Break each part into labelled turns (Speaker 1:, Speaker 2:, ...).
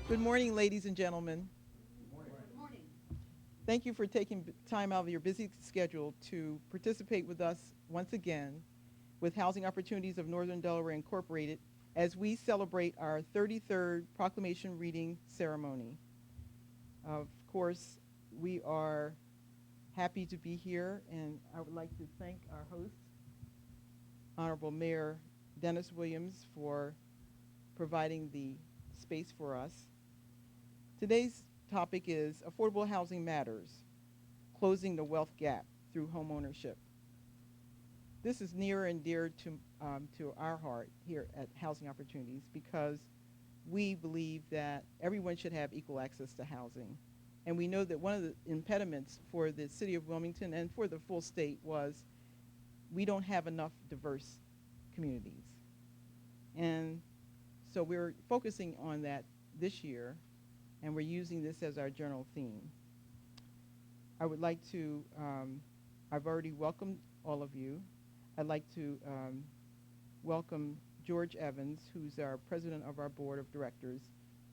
Speaker 1: Good morning, ladies and gentlemen.
Speaker 2: Good morning.
Speaker 1: Thank you for taking time out of your busy schedule to participate with us once again with Housing Opportunities of Northern Delaware Incorporated as we celebrate our 33rd Proclamation reading ceremony. Of course, we are happy to be here, and I would like to thank our host, Honorable Mayor Dennis Williams, for providing the space for us. Today's topic is Affordable Housing Matters, Closing the Wealth Gap Through Homeownership. This is near and dear to our heart here at Housing Opportunities because we believe that everyone should have equal access to housing. And we know that one of the impediments for the city of Wilmington and for the full state was we don't have enough diverse communities. And so we're focusing on that this year, and we're using this as our general theme. I would like to, I've already welcomed all of you. I'd like to welcome George Evans, who's our president of our board of directors,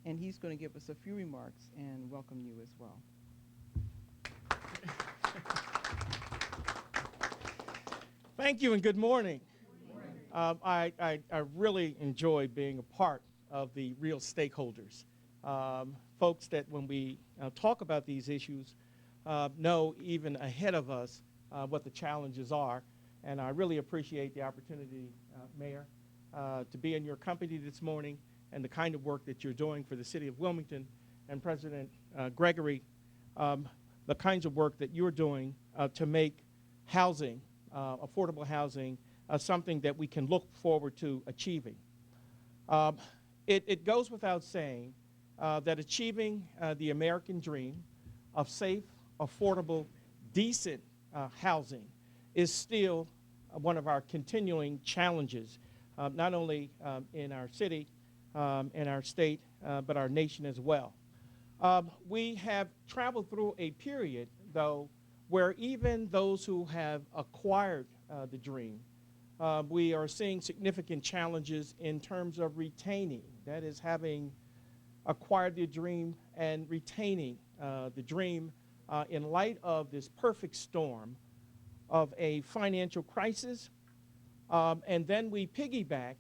Speaker 1: and he's going to give us a few remarks and welcome you as well.
Speaker 3: Thank you and good morning. I really enjoy being a part of the real stakeholders. Folks that when we talk about these issues know even ahead of us what the challenges are. And I really appreciate the opportunity, Mayor, to be in your company this morning and the kind of work that you're doing for the city of Wilmington, and President Gregory, the kinds of work that you're doing to make housing, affordable housing, something that we can look forward to achieving. It goes without saying that achieving the American dream of safe, affordable, decent housing is still one of our continuing challenges, not only in our city, in our state, but our nation as well. We have traveled through a period, though, where even those who have acquired the dream, we are seeing significant challenges in terms of retaining, that is, having acquired the dream and retaining the dream in light of this perfect storm of a financial crisis, and then we piggyback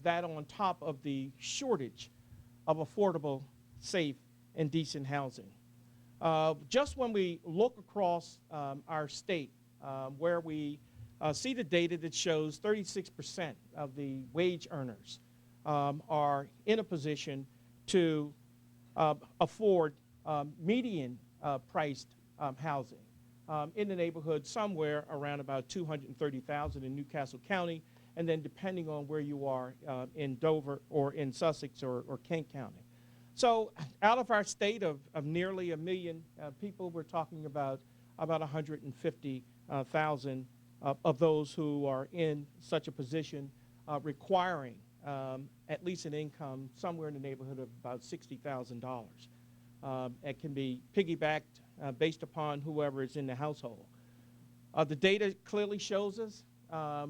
Speaker 3: that on top of the shortage of affordable, safe, and decent housing. Just when we look across our state, where we see the data that shows 36% of the wage earners are in a position to afford median priced housing in the neighborhood somewhere around about $230,000 in Newcastle County, and then depending on where you are in Dover or in Sussex or Kent County. So out of our state of nearly 1 million people, we're talking about 150,000 of those who are in such a position requiring at least an income somewhere in the neighborhood of about $60,000. It can be piggybacked based upon whoever is in the household. The data clearly shows us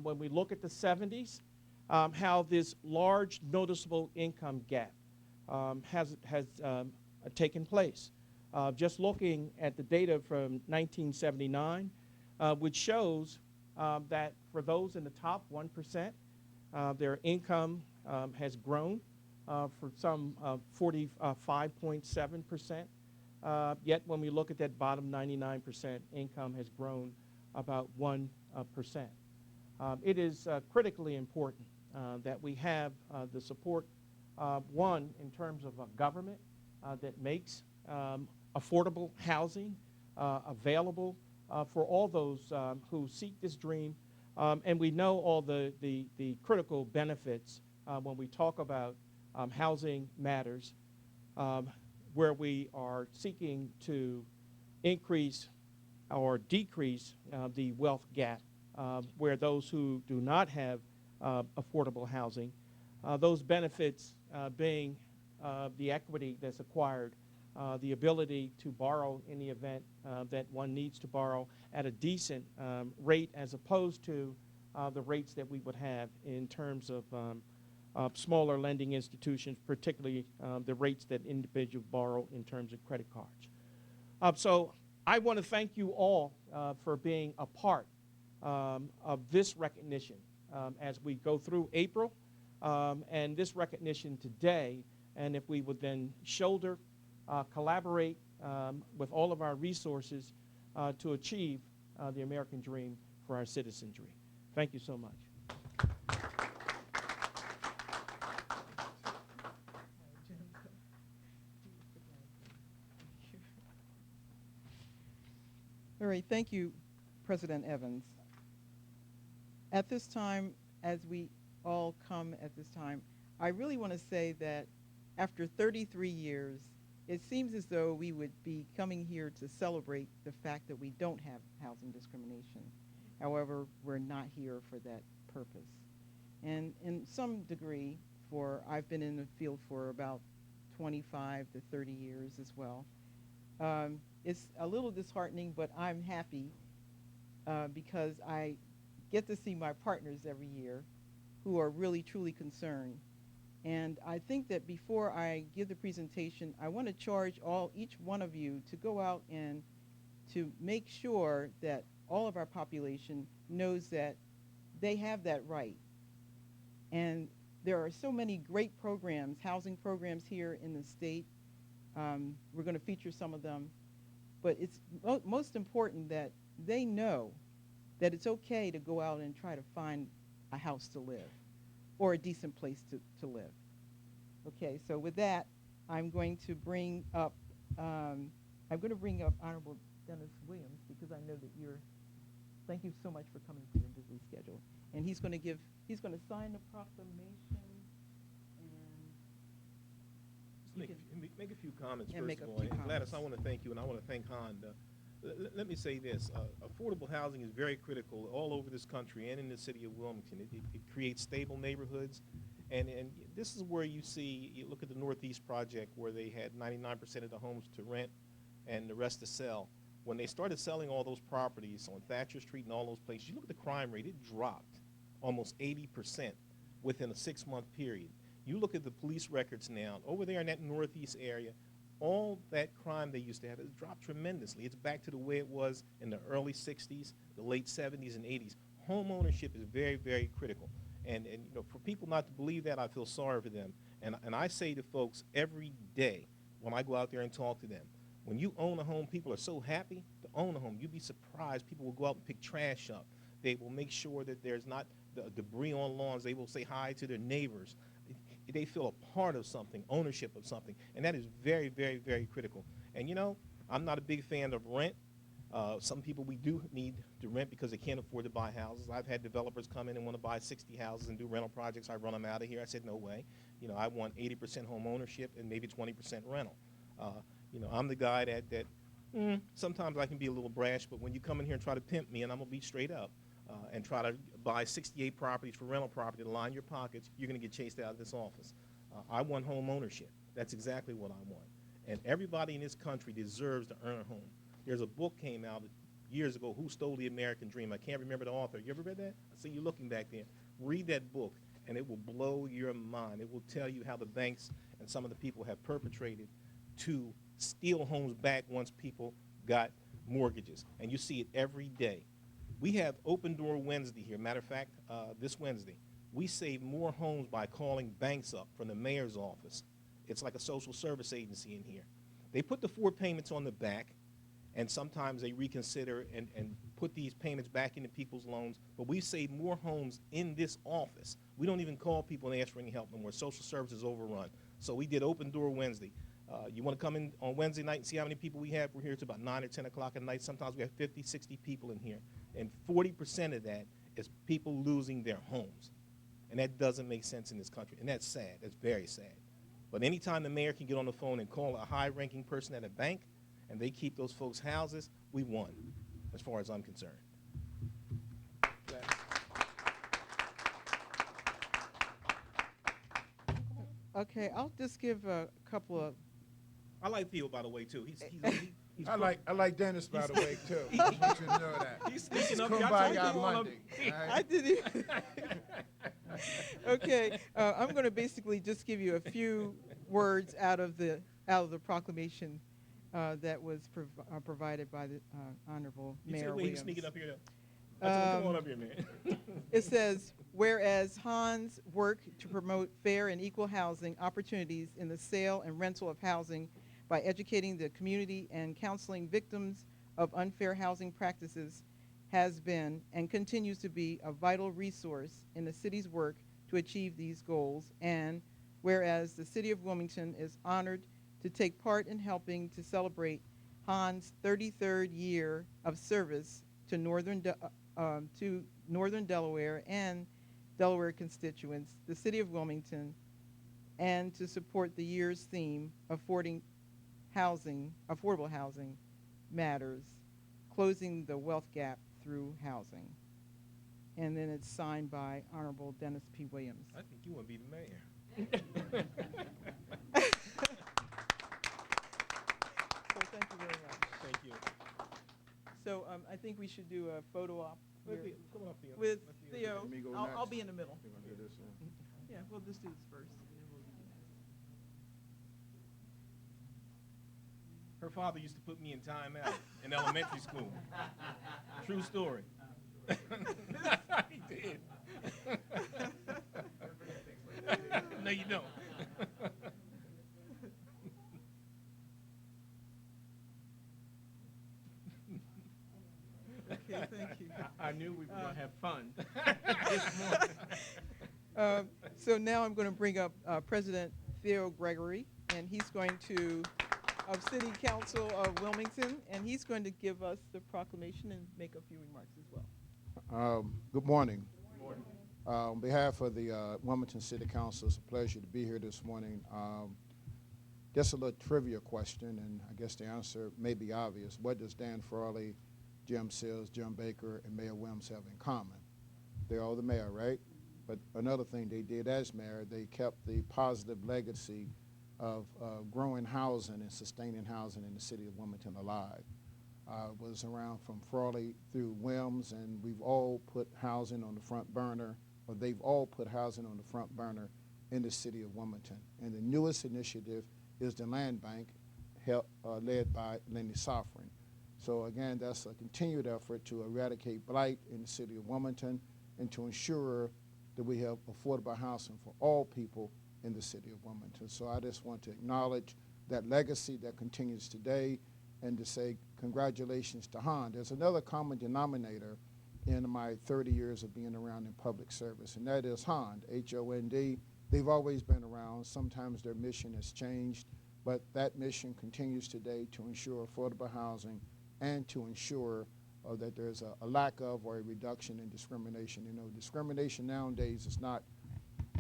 Speaker 3: when we look at the 70s how this large noticeable income gap has taken place. Just looking at the data from 1979, which shows that for those in the top 1%, their income has grown for some 45.7%. Yet when we look at that bottom 99%, income has grown about 1%. It is critically important that we have the support, one, in terms of a government that makes affordable housing available for all those who seek this dream. And we know all the critical benefits when we talk about housing matters, where we are seeking to increase or decrease the wealth gap, where those who do not have affordable housing, those benefits being the equity that's acquired the ability to borrow in the event that one needs to borrow at a decent rate, as opposed to the rates that we would have in terms of smaller lending institutions, particularly the rates that individuals borrow in terms of credit cards. So I want to thank you all for being a part of this recognition as we go through April, and this recognition today. And if we would then shoulder, collaborate with all of our resources to achieve the American dream for our citizenry. Thank you so much.
Speaker 1: All right, thank you, President Evans. At this time, as we all come at this time, I really want to say that after 33 years, it seems as though we would be coming here to celebrate the fact that we don't have housing discrimination. However, we're not here for that purpose. And in some degree, I've been in the field for about 25 to 30 years as well. It's a little disheartening, but I'm happy because I get to see my partners every year who are really, truly concerned. And I think that before I give the presentation, I want to charge each one of you to go out and to make sure that all of our population knows that they have that right. And there are so many great programs, housing programs here in the state. We're going to feature some of them. But it's most important that they know that it's okay to go out and try to find a house to live or a decent place to live. Okay, so with that, I'm going to bring up Honorable Dennis Williams, because I know that thank you so much for coming from your busy schedule. And he's going to sign the proclamation.
Speaker 2: Make a few comments
Speaker 1: Yeah,
Speaker 2: first
Speaker 1: make
Speaker 2: of
Speaker 1: a
Speaker 2: all.
Speaker 1: few
Speaker 2: And Gladys,
Speaker 1: comments.
Speaker 2: I want to thank you, and I want to thank HOND. Let me say this. Affordable housing is very critical all over this country and in the city of Wilmington. It creates stable neighborhoods. And this is where you look at the Northeast project where they had 99% of the homes to rent and the rest to sell. When they started selling all those properties on Thatcher Street and all those places, you look at the crime rate, it dropped almost 80% within a 6-month period. You look at the police records now, over there in that Northeast area, all that crime they used to have has dropped tremendously. It's back to the way it was in the early 60s, the late 70s and 80s. Home ownership is very, very critical. And for people not to believe that, I feel sorry for them. And I say to folks every day when I go out there and talk to them, when you own a home, people are so happy to own a home. You'd be surprised. People will go out and pick trash up. They will make sure that there's not debris on lawns. They will say hi to their neighbors. They feel a part of something, ownership of something. And that is very, very, very critical. And I'm not a big fan of rent. Some people we do need to rent because they can't afford to buy houses. I've had developers come in and want to buy 60 houses and do rental projects. I run them out of here. I said, no way. I want 80% home ownership and maybe 20% rental. I'm the guy that sometimes I can be a little brash, but when you come in here and try to pimp me, and I'm going to be straight up, and try to buy 68 properties for rental property to line your pockets, you're going to get chased out of this office. I want home ownership. That's exactly what I want. And everybody in this country deserves to earn a home. There's a book came out years ago, Who Stole the American Dream? I can't remember the author. You ever read that? I see you looking back there. Read that book, and it will blow your mind. It will tell you how the banks and some of the people have perpetrated to steal homes back once people got mortgages. And you see it every day. We have Open Door Wednesday here. Matter of fact, this Wednesday, we save more homes by calling banks up from the mayor's office. It's like a social service agency in here. They put the 4 payments on the back, and sometimes they reconsider and put these payments back into people's loans. But we save more homes in this office. We don't even call people and ask for any help no more. Social service is overrun. So we did Open Door Wednesday. You want to come in on Wednesday night and see how many people we have? We're here till about 9 or 10 o'clock at night. Sometimes we have 50, 60 people in here. And 40% of that is people losing their homes. And that doesn't make sense in this country. And that's sad. That's very sad. But anytime the mayor can get on the phone and call a high-ranking person at a bank and they keep those folks' houses, we won, as far as I'm concerned.
Speaker 1: Okay, I'll just give a couple of
Speaker 2: I like Theo, by the way, too. He's
Speaker 4: I like Dennis, by the way, too.
Speaker 2: he-
Speaker 4: I want you to know that.
Speaker 2: He's sneaking up.
Speaker 4: Kumbaya Monday. All
Speaker 1: I
Speaker 4: right?
Speaker 1: didn't. Okay, I'm going to basically just give you a few words out of the proclamation that was provided by the Honorable
Speaker 2: You
Speaker 1: Mayor
Speaker 2: said, wait,
Speaker 1: Williams.
Speaker 2: he's sneaking up here. Now. I told him, come on
Speaker 1: Um,
Speaker 2: up here, man.
Speaker 1: It says, whereas HOND's work to promote fair and equal housing opportunities in the sale and rental of housing by educating the community and counseling victims of unfair housing practices has been and continues to be a vital resource in the city's work to achieve these goals. And whereas the city of Wilmington is honored to take part in helping to celebrate HOND's 33rd year of service to Northern Delaware and Delaware constituents, the city of Wilmington, and to support the year's theme, affordable housing matters, closing the wealth gap through housing. And then it's signed by Honorable Dennis P. Williams.
Speaker 2: I think you want to be the mayor.
Speaker 1: So thank you very much.
Speaker 2: Thank you.
Speaker 1: So I think we should do a photo op here
Speaker 2: Come on up, Theo.
Speaker 1: with
Speaker 2: Let
Speaker 1: Theo.
Speaker 4: Let me go
Speaker 1: I'll
Speaker 4: next.
Speaker 1: be in the middle.
Speaker 4: You wanna do this one?
Speaker 1: Yeah, we'll just do this first, and then we'll do next.
Speaker 2: Her father used to put me in timeout in elementary school. True story. He did. No, you don't.
Speaker 1: Okay, thank you.
Speaker 3: I knew we were going to have fun.
Speaker 1: So now I'm going to bring up President Theo Gregory, and he's going to, of City Council of Wilmington, and he's going to give us the proclamation and make a few remarks as well.
Speaker 4: Good morning. On behalf of the Wilmington City Council, it's a pleasure to be here this morning. Just a little trivia question, and I guess the answer may be obvious. What does Dan Frawley, Jim Sills, Jim Baker, and Mayor Williams have in common? They're all the mayor, right? But another thing they did as mayor, they kept the positive legacy of growing housing and sustaining housing in the city of Wilmington alive. Was around from Frawley through Williams, and we've all put housing on the front burner, or they've all put housing on the front burner in the city of Wilmington. And the newest initiative is the land bank led by Lenny Soffrin. So again, that's a continued effort to eradicate blight in the city of Wilmington and to ensure that we have affordable housing for all people in the city of Wilmington. So I just want to acknowledge that legacy that continues today and to say congratulations to HOND. There's another common denominator in my 30 years of being around in public service, and that is HOND, H-O-N-D. They've always been around. Sometimes their mission has changed, but that mission continues today to ensure affordable housing and to ensure that there's a lack of or a reduction in discrimination. You know, discrimination nowadays is not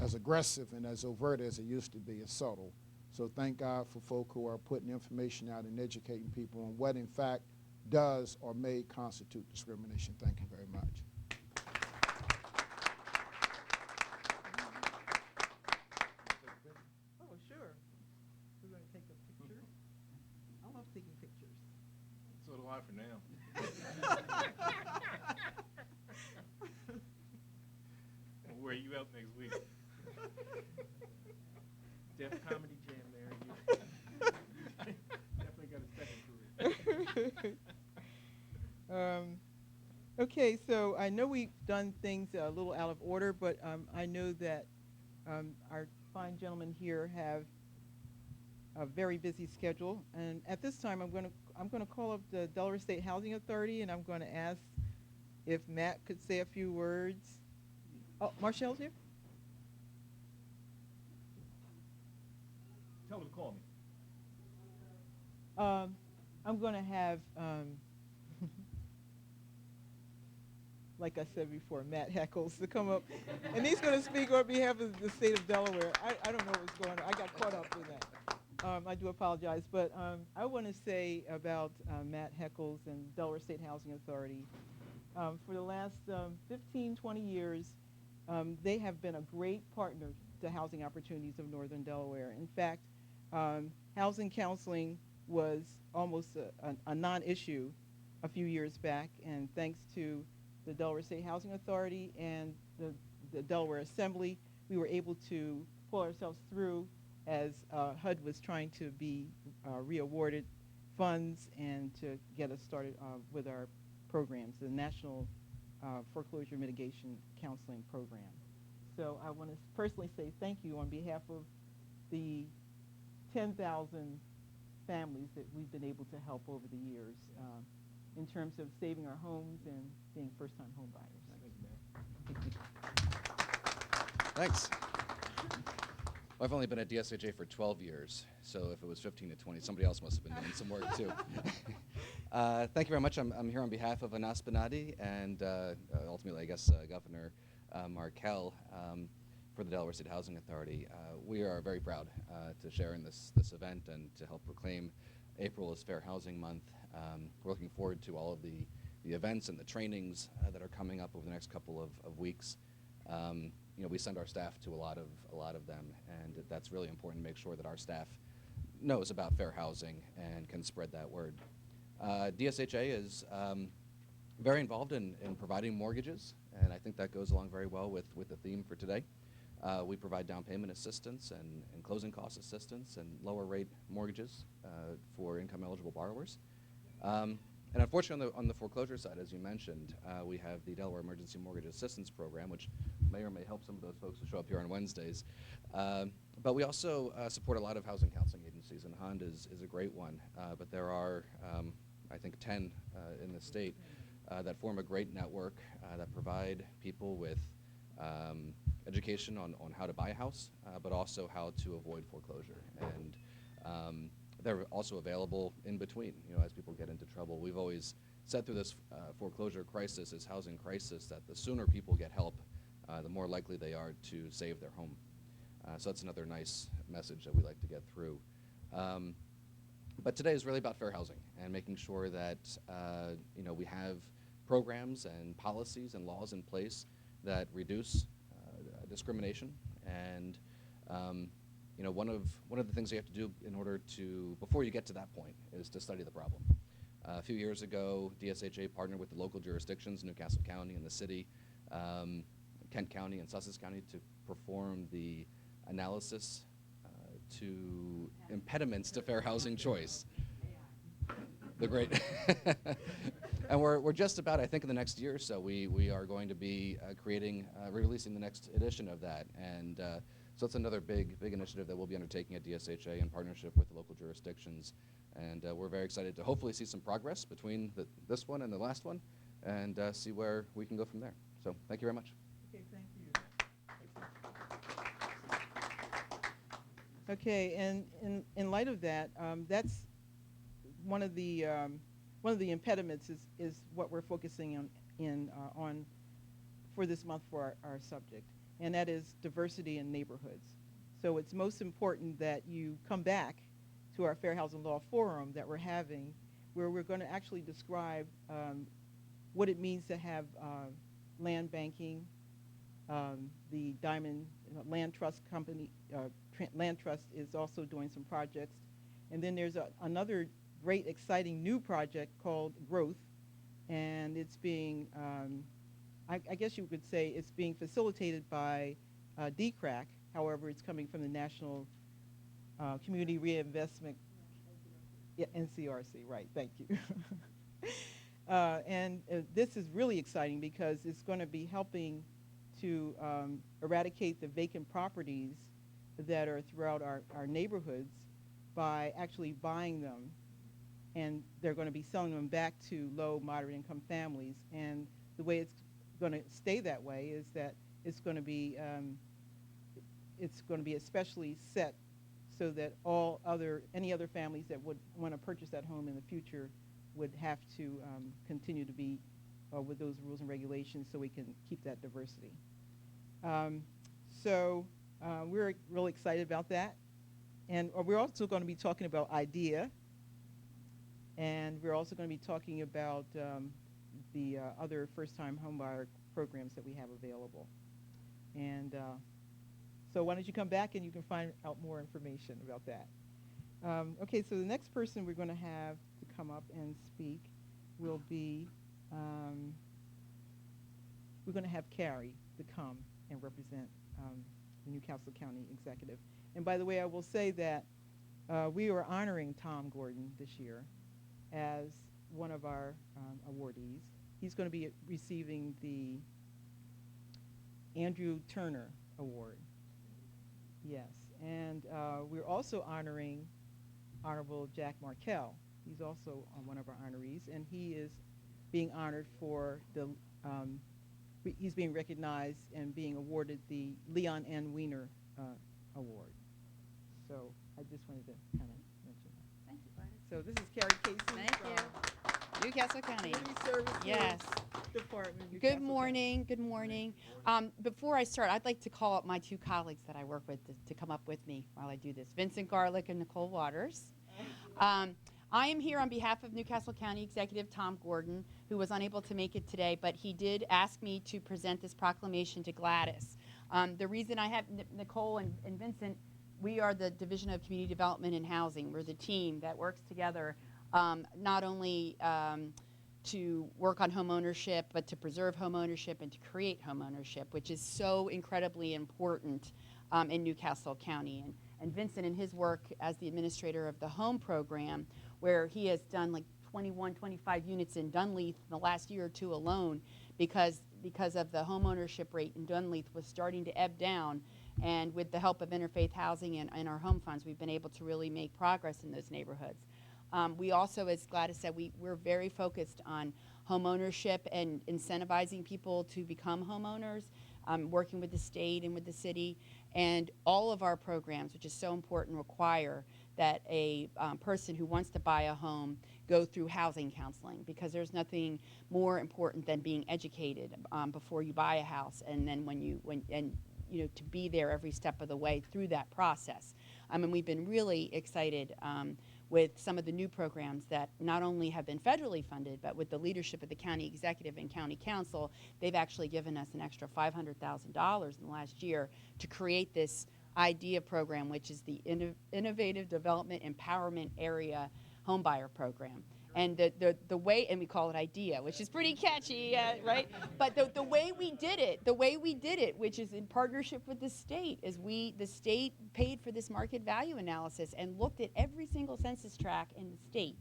Speaker 4: as aggressive and as overt as it used to be. It's subtle. So thank God for folk who are putting information out and educating people on what in fact does or may constitute discrimination. Thank you very much.
Speaker 1: Oh, sure. We're going to take a picture. I love taking pictures.
Speaker 2: So do I for now. Where are you out next week?
Speaker 3: Def Comedy Jam there. You definitely got a second career.
Speaker 1: Okay, so I know we've done things a little out of order, but I know that our fine gentlemen here have a very busy schedule, and at this time I'm going to call up the Delaware State Housing Authority, and I'm going to ask if Matt could say a few words. Oh, Marshall's here.
Speaker 2: Tell them to call me.
Speaker 1: I'm going to have, like I said before, Matt Heckles to come up, and he's going to speak on behalf of the state of Delaware. I don't know what's going on. I got caught up in that. I do apologize, but I want to say about Matt Heckles and Delaware State Housing Authority. For the last 15, 20 years, they have been a great partner to housing opportunities of Northern Delaware. In fact, Housing counseling was almost a non-issue a few years back, and thanks to the Delaware State Housing Authority and the Delaware Assembly, we were able to pull ourselves through as HUD was trying to be re-awarded funds and to get us started with our programs, the National Foreclosure Mitigation Counseling Program. So I want to personally say thank you on behalf of the 10,000 families that we've been able to help over the years in terms of saving our homes and being first-time home buyers.
Speaker 5: Thanks. Well, I've only been at DSHA for 12 years, so if it was 15 to 20, somebody else must have been doing some work too. Thank you very much. I'm here on behalf of Anas Benadi and ultimately, I guess, Governor Markell for the Delaware State Housing Authority. We are very proud to share in this event and to help proclaim April as Fair Housing Month. We're looking forward to all of the events and the trainings that are coming up over the next couple of weeks. We send our staff to a lot of them, and that's really important to make sure that our staff knows about fair housing and can spread that word. DSHA is very involved in providing mortgages, and I think that goes along very well with the theme for today. We provide down payment assistance and closing cost assistance and lower rate mortgages for income eligible borrowers. And unfortunately, on the foreclosure side, as you mentioned, we have the Delaware Emergency Mortgage Assistance Program, which may or may help some of those folks who show up here on Wednesdays. But we also support a lot of housing counseling agencies, and HOND is a great one. But there are, I think, 10 in the state that form a great network that provide people with education on how to buy a house, but also how to avoid foreclosure. And they're also available in between, as people get into trouble. We've always said through this foreclosure crisis, this housing crisis, that the sooner people get help, the more likely they are to save their home. So that's another nice message that we like to get through. But today is really about fair housing and making sure that we have programs and policies and laws in place that reduce discrimination. And one of the things you have to do in order to, before you get to that point, is to study the problem. A few years ago, DSHA partnered with the local jurisdictions, Newcastle County and the city, Kent County and Sussex County, to perform the analysis to impediments to fair housing choice. The great. And we're just about, I think in the next year or so, we are going to be releasing the next edition of that. And so it's another big initiative that we'll be undertaking at DSHA in partnership with the local jurisdictions. And we're very excited to hopefully see some progress between this one and the last one, and see where we can go from there. So thank you very much.
Speaker 1: Okay, thank you. Okay, and in light of that, that's one of the impediments is what we're focusing on for this month for our subject, and that is diversity in neighborhoods. So it's most important that you come back to our Fair Housing Law Forum that we're having, where we're going to actually describe what it means to have land banking. The Diamond Land Trust Company, Land Trust, is also doing some projects. And then there's another great, exciting new project called Growth, and it's being, I guess you could say it's being facilitated by DCRAC. However, it's coming from the National Community Reinvestment, NCRC, right, thank you. And this is really exciting because it's going to be helping to eradicate the vacant properties that are throughout our neighborhoods by actually buying them, and they're going to be selling them back to low, moderate income families. And the way it's going to stay that way is that it's going to be especially set so that any other families that would want to purchase that home in the future would have to continue to be with those rules and regulations so we can keep that diversity. So we're really excited about that. And we're also going to be talking about IDEA, and we're also going to be talking about the other first-time homebuyer programs that we have available. And so why don't you come back and you can find out more information about that. Okay, so the next person we're going to have to come up and speak will be, we're going to have Carrie to come and represent the Newcastle County Executive. And by the way, I will say that we are honoring Tom Gordon this year as one of our awardees. He's going to be receiving the Andrew Turner Award. Yes, and we're also honoring Honorable Jack Markell. He's also one of our honorees, and he is being honored for the, he's being recognized and being awarded the Leon N. Weiner Award. So I just wanted to kind of mention that.
Speaker 6: Thank you, Gladys.
Speaker 1: So this is Carrie Casey
Speaker 6: Thank
Speaker 1: from
Speaker 6: you. Newcastle County.
Speaker 1: Community Services
Speaker 6: Yes.
Speaker 1: Department.
Speaker 6: Good
Speaker 1: Newcastle
Speaker 6: morning. Good morning. Before I start, I'd like to call up my two colleagues that I work with to come up with me while I do this, Vincent Garlick and Nicole Waters. I am here on behalf of Newcastle County Executive Tom Gordon, who was unable to make it today, but he did ask me to present this proclamation to Gladys. The reason I have Nicole and Vincent, we are the Division of Community Development and Housing. We're the team that works together not only to work on home ownership, but to preserve home ownership and to create home ownership, which is so incredibly important in Newcastle County. And Vincent, in his work as the administrator of the home program, where he has done like 21, 25 units in Dunleith in the last year or two alone, because of the home ownership rate in Dunleith was starting to ebb down. And with the help of interfaith housing and our home funds, we've been able to really make progress in those neighborhoods. We also, as Gladys said, we're very focused on home ownership and incentivizing people to become homeowners, working with the state and with the city. And all of our programs, which is so important, require that a person who wants to buy a home go through housing counseling, because there's nothing more important than being educated before you buy a house, and then to be there every step of the way through that process. And we've been really excited with some of the new programs that not only have been federally funded, but with the leadership of the county executive and county council, they've actually given us an extra $500,000 in the last year to create this IDEA program, which is the Innovative Development Empowerment Area Homebuyer Program. And the way, and we call it IDEA, which is pretty catchy, right? But the way we did it, which is in partnership with the state, is the state paid for this market value analysis and looked at every single census tract in the state.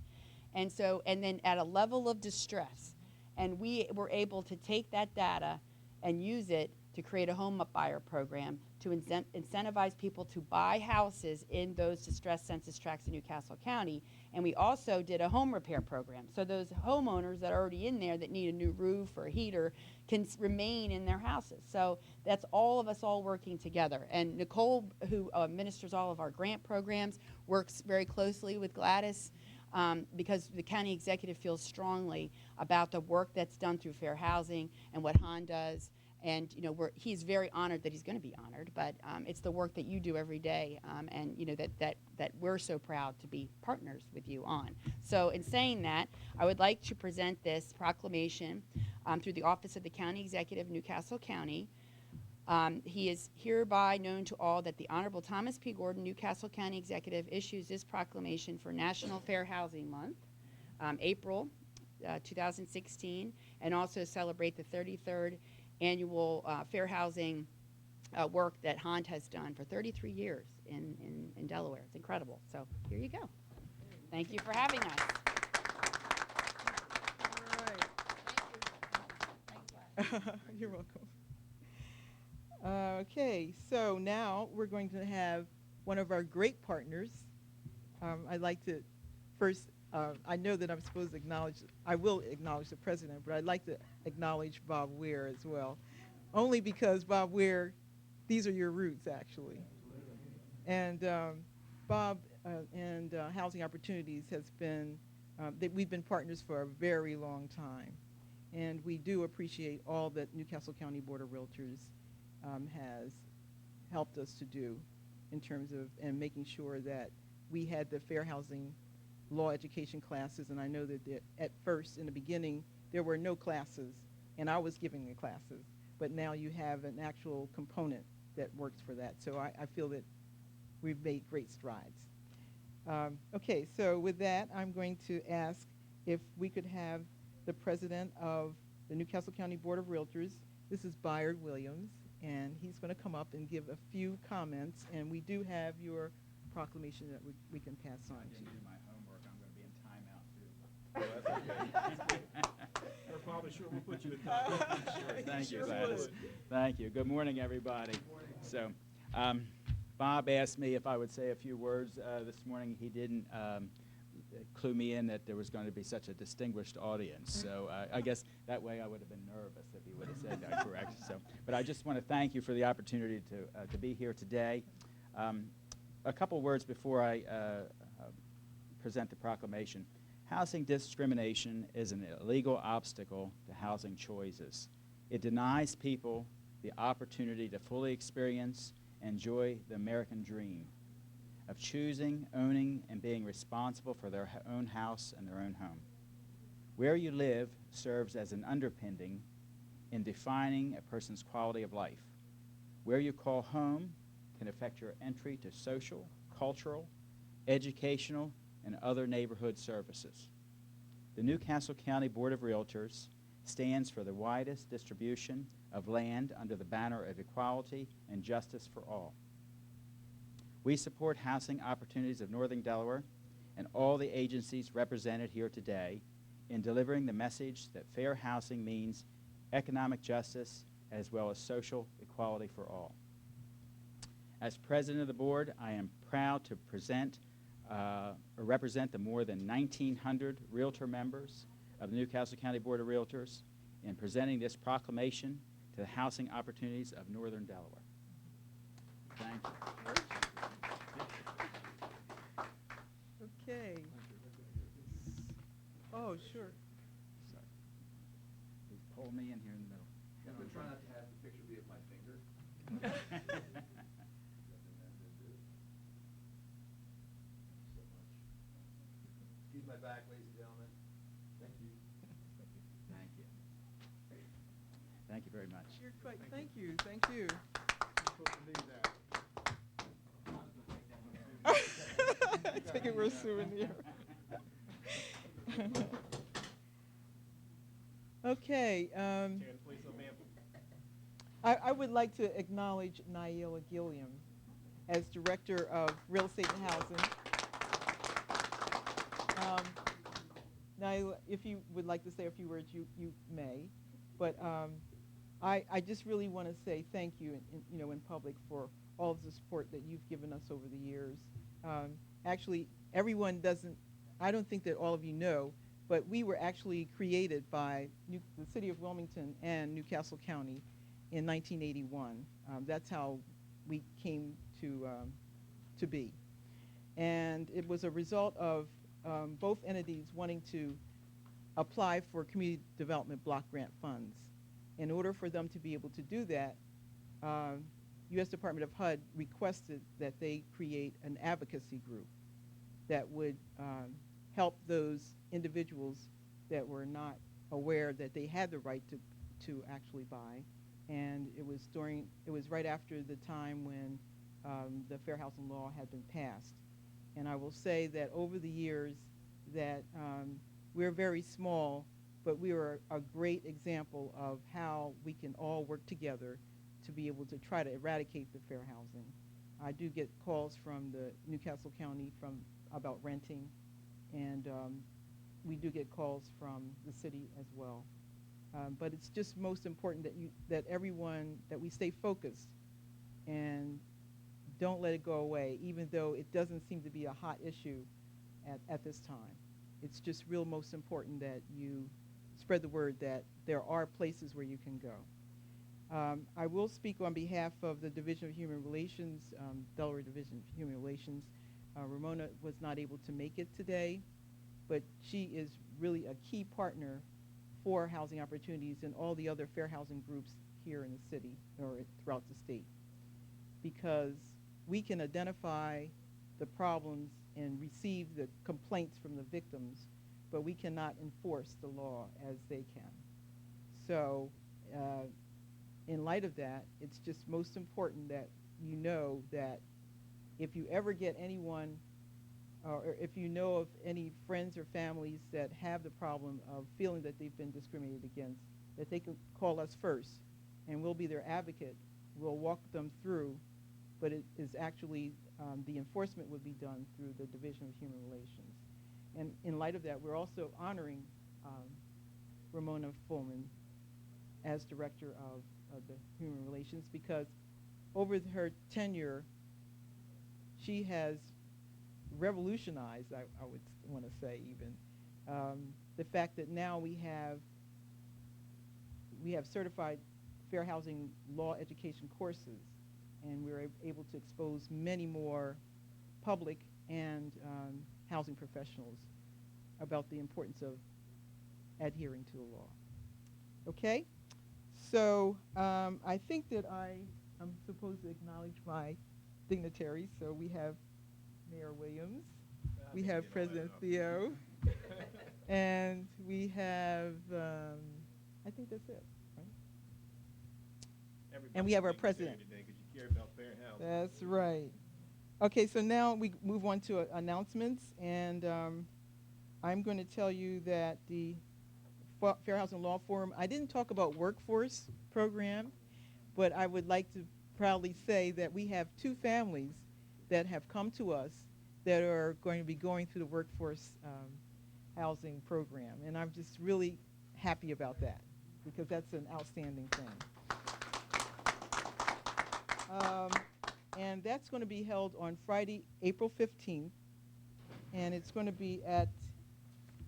Speaker 6: And then at a level of distress, and we were able to take that data and use it to create a home buyer program to incentivize people to buy houses in those distressed census tracts in Newcastle County. And we also did a home repair program. So those homeowners that are already in there that need a new roof or a heater can remain in their houses. So that's all of us all working together. And Nicole, who administers all of our grant programs, works very closely with Gladys because the county executive feels strongly about the work that's done through fair housing and what HOND does. And he's very honored that he's going to be honored, but it's the work that you do every day, and that we're so proud to be partners with you on. So in saying that, I would like to present this proclamation through the Office of the County Executive, Newcastle County. He is hereby known to all that the Honorable Thomas P. Gordon, Newcastle County Executive, issues this proclamation for National Fair Housing Month, April 2016, and also celebrate the 33rd annual fair housing work that HOND has done for 33 years in Delaware. It's incredible. So here you go. Thank you for having us.
Speaker 1: All right. You're welcome. Okay, so now we're going to have one of our great partners. I'd like to first, I know that I'm supposed to acknowledge, I will acknowledge the president, but I'd like to acknowledge Bob Weir as well, only because Bob Weir, these are your roots actually. And Bob and Housing Opportunities has been, we've been partners for a very long time. And we do appreciate all that Newcastle County Board of Realtors has helped us to do in terms of, and making sure that we had the fair housing law education classes. And I know that at first, in the beginning, there were no classes, and I was giving the classes. But now you have an actual component that works for that. So I feel that we've made great strides. Okay, so with that, I'm going to ask if we could have the president of the Newcastle County Board of Realtors. This is Byard Williams, and he's going to come up and give a few comments. And we do have your proclamation that we can pass on
Speaker 7: I
Speaker 1: to
Speaker 7: didn't do
Speaker 1: you.
Speaker 7: my homework. I'm going to be in timeout too.
Speaker 2: Well, that's okay. Her father sure will put you in time.
Speaker 7: Sure, thank you,
Speaker 1: Sure
Speaker 7: Gladys.
Speaker 1: would.
Speaker 7: Thank you. Good morning, everybody. So, Bob asked me if I would say a few words this morning. He didn't clue me in that there was going to be such a distinguished audience. So I guess that way I would have been nervous if he would have said that correct. So, but I just want to thank you for the opportunity to be here today. A couple words before I present the proclamation. Housing discrimination is an illegal obstacle to housing choices. It denies people the opportunity to fully experience and enjoy the American dream of choosing, owning, and being responsible for their own house and their own home. Where you live serves as an underpinning in defining a person's quality of life. Where you call home can affect your entry to social, cultural, educational, and other neighborhood services. The Newcastle County Board of Realtors stands for the widest distribution of land under the banner of equality and justice for all. We support housing opportunities of Northern Delaware and all the agencies represented here today in delivering the message that fair housing means economic justice as well as social equality for all. As president of the board, I am proud to present or represent the more than 1,900 realtor members of the Newcastle County Board of Realtors in presenting this proclamation to the housing opportunities of Northern Delaware. Thank you.
Speaker 1: Okay. Oh, sure.
Speaker 7: Sorry. Please pull me in here in the middle.
Speaker 5: I'm going to try not to have the picture be of my finger. Excuse my back, ladies and gentlemen. Thank you.
Speaker 7: Thank you. Thank you very much.
Speaker 1: You're quite, thank you, thank you. Take it for a souvenir. Okay.
Speaker 2: Tearing the place up, ma'am.
Speaker 1: I would like to acknowledge Naila Gilliam as Director of Real Estate and Housing. Naila, if you would like to say a few words, you may. But I just really want to say thank you, in public for all of the support that you've given us over the years. Actually, everyone doesn't, I don't think that all of you know, but we were actually created by the city of Wilmington and Newcastle County in 1981. That's how we came to be. And it was a result of both entities wanting to apply for community development block grant funds. In order for them to be able to do that, U.S. Department of HUD requested that they create an advocacy group that would help those individuals that were not aware that they had the right to actually buy. And it was right after the time when the Fair Housing Law had been passed. And I will say that over the years that we're very small, but we are a great example of how we can all work together to be able to try to eradicate the fair housing. I do get calls from the Newcastle County about renting, and we do get calls from the city as well. But it's just most important that we stay focused and don't let it go away, even though it doesn't seem to be a hot issue at this time. It's just real most important that you spread the word that there are places where you can go. I will speak on behalf of the Division of Human Relations, Delaware Division of Human Relations. Ramona was not able to make it today, but she is really a key partner for housing opportunities and all the other fair housing groups here in the city or throughout the state, because we can identify the problems and receive the complaints from the victims, but we cannot enforce the law as they can. So in light of that, it's just most important that you know that if you ever get anyone or if you know of any friends or families that have the problem of feeling that they've been discriminated against, that they can call us first, and we'll be their advocate. We'll walk them through, but it is actually the enforcement would be done through the Division of Human Relations. And in light of that, we're also honoring Ramona Fullman as Director of the Human Relations, because over her tenure, she has revolutionized, I would want to say even, the fact that now we have certified fair housing law education courses, and we're able to expose many more public and housing professionals about the importance of adhering to the law. Okay? So I think that I'm supposed to acknowledge my dignitaries. So we have Mayor Williams, we have President Theo, and we have, I think that's it, right? And we have our president.
Speaker 2: Today 'cause you care about fair housing.
Speaker 1: That's right. Okay, so now we move on to announcements, and I'm going to tell you that the Fair Housing Law Forum, I didn't talk about workforce program, but I would like to proudly say that we have 2 families that have come to us that are going to be going through the workforce housing program, and I'm just really happy about that because that's an outstanding thing. And that's going to be held on Friday, April 15th, and it's going to be at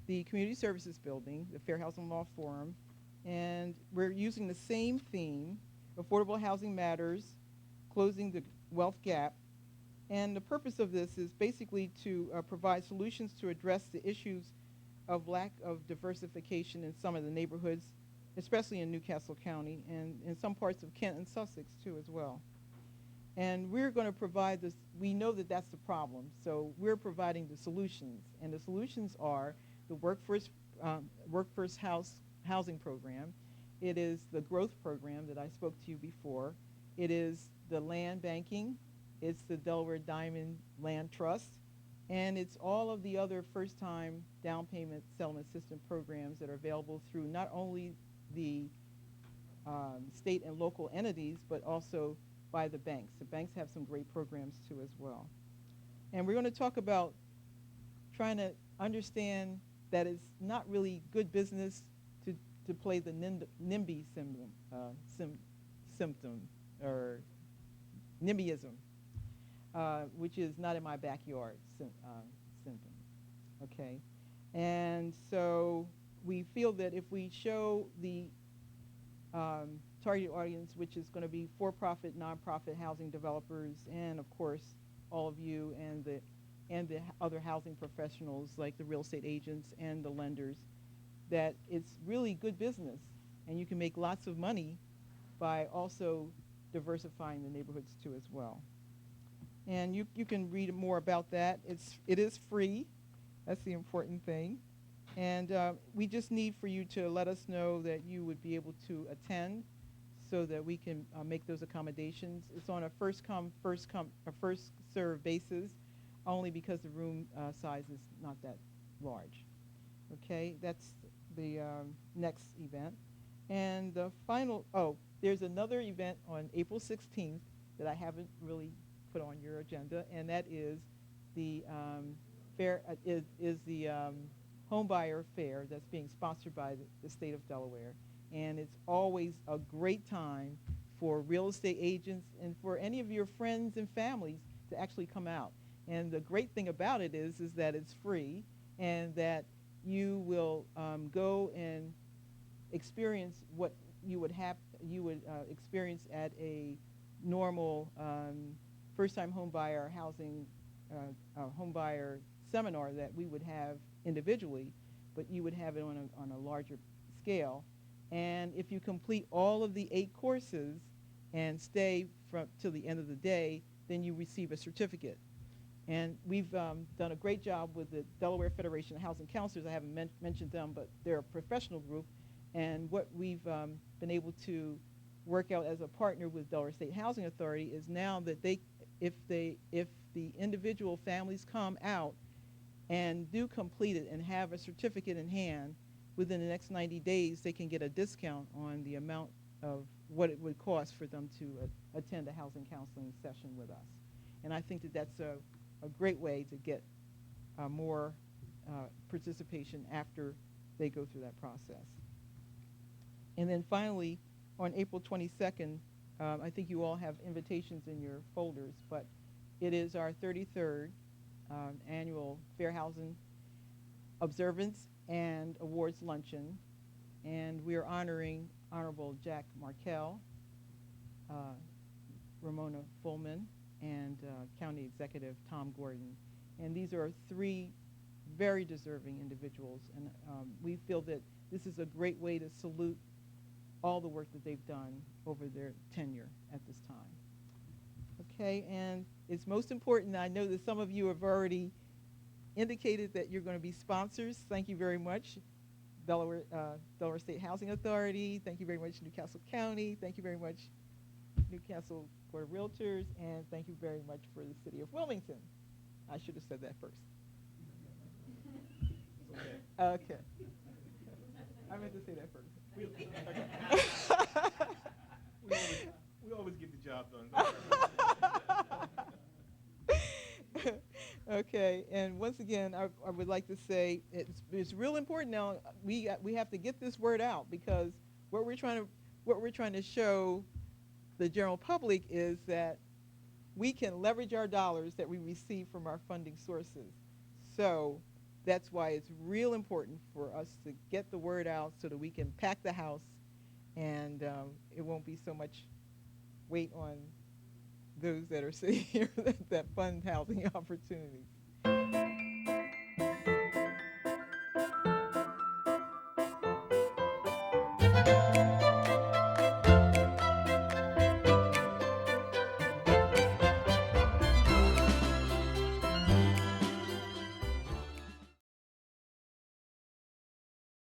Speaker 1: the Community Services Building, the Fair Housing Law Forum, and we're using the same theme, Affordable Housing Matters, Closing the Wealth Gap, and the purpose of this is basically to provide solutions to address the issues of lack of diversification in some of the neighborhoods, especially in Newcastle County, and in some parts of Kent and Sussex too as well. And we're going to provide this, we know that that's the problem, so we're providing the solutions. And the solutions are the workforce housing program. It is the growth program that I spoke to you before. It is the land banking. It's the Delaware Diamond Land Trust. And it's all of the other first-time down payment settlement system programs that are available through not only the state and local entities, but also by the banks. The banks have some great programs too as well. And we're going to talk about trying to understand that it's not really good business to play the NIMBY symptom or NIMBYism, which is not in my backyard symptom. Okay, and so we feel that if we show the target audience, which is going to be for-profit, nonprofit housing developers, and of course all of you and the other housing professionals like the real estate agents and the lenders, that it's really good business and you can make lots of money by also diversifying the neighborhoods too as well. And you can read more about that. It is free. That's the important thing. And we just need for you to let us know that you would be able to attend so that we can make those accommodations. It's on a first served basis, only because the room size is not that large. Okay, that's the next event. And the final, there's another event on April 16th that I haven't really put on your agenda, and that is the home buyer fair that's being sponsored by the state of Delaware. And it's always a great time for real estate agents and for any of your friends and families to actually come out. And the great thing about it is that it's free and that you will go and experience what you would experience at a normal first-time home buyer home buyer seminar that we would have individually, but you would have it on a larger scale. And if you complete all of the 8 courses and stay till the end of the day, then you receive a certificate. And we've done a great job with the Delaware Federation of Housing Counselors. I haven't mentioned them, but they're a professional group. And what we've been able to work out as a partner with Delaware State Housing Authority is now that if the individual families come out and do complete it and have a certificate in hand, within the next 90 days, they can get a discount on the amount of what it would cost for them to attend a housing counseling session with us. And I think that that's a great way to get more participation after they go through that process. And then finally, on April 22nd, I think you all have invitations in your folders, but it is our 33rd annual Fair Housing Observance and Awards Luncheon, and we are honoring Honorable Jack Markell, Ramona Fullman, and County Executive Tom Gordon. And these are three very deserving individuals, and we feel that this is a great way to salute all the work that they've done over their tenure at this time. Okay, and it's most important, I know that some of you have already indicated that you're going to be sponsors. Thank you very much. Delaware State Housing Authority, thank you very much Newcastle County, thank you very much Newcastle Board of Realtors, and thank you very much for the City of Wilmington. I should have said that first. Okay. I meant to say that first.
Speaker 2: We always get the job done.
Speaker 1: Okay, and once again, I would like to say it's real important now. We have to get this word out, because what we're trying to show the general public is that we can leverage our dollars that we receive from our funding sources. So that's why it's real important for us to get the word out so that we can pack the house, and it won't be so much weight on those that are sitting here that fund housing opportunities.